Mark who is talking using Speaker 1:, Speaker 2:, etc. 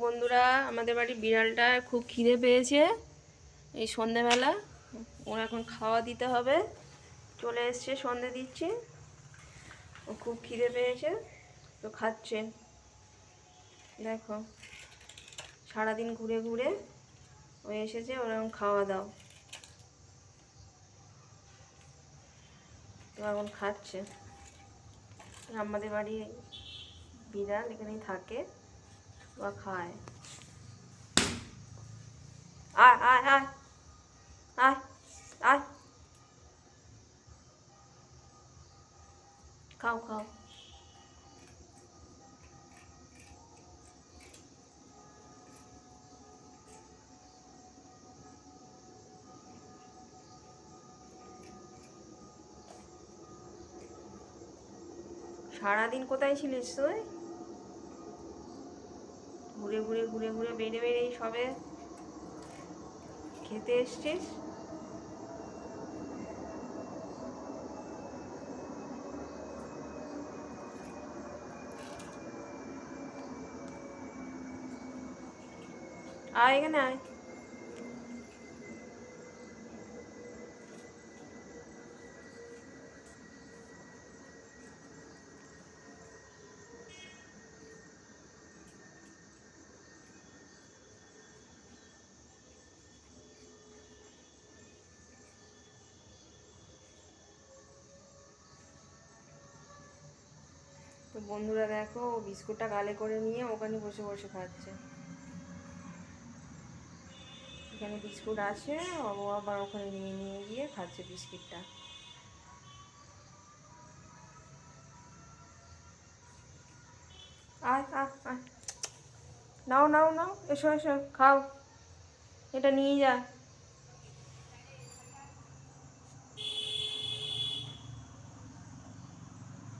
Speaker 1: বন্ধুরা, আমাদের বাড়ির বিড়ালটা খুব খিদে পেয়েছে। এই সন্ধেবেলা ওর এখন খাওয়া দিতে হবে। চলে এসছে, সন্ধে দিচ্ছি। ও খুব খিদে পেয়েছে, তো খাচ্ছে। দেখো, সারাদিন ঘুরে ঘুরে ও এসেছে, ওর এখন খাওয়া দাও। তো এখন খাচ্ছে। আমাদের বাড়ির বিড়াল এখানেই থাকে বা খায়। আয় আয় আয় আয় আয়, খাও খাও। সারাদিন কোথায় ছিলিস তুই? ঘুরে ঘুরে ঘুরে ঘুরে বেড়ে বেড়েই সবে খেতে এসছিস। আয় এখানে আয়। তো বন্ধুরা দেখো, ও বিস্কুটটা গালে করে নিয়ে ওখানে বসে বসে খাচ্ছে। এখানে বিস্কুট আছে, ও আবার ওখানে নিয়ে নিয়ে গিয়ে খাচ্ছে বিস্কিটটা। আয় আয় আয়, নাও নাও নাও, এসো এসো খাও, এটা নিয়ে যা।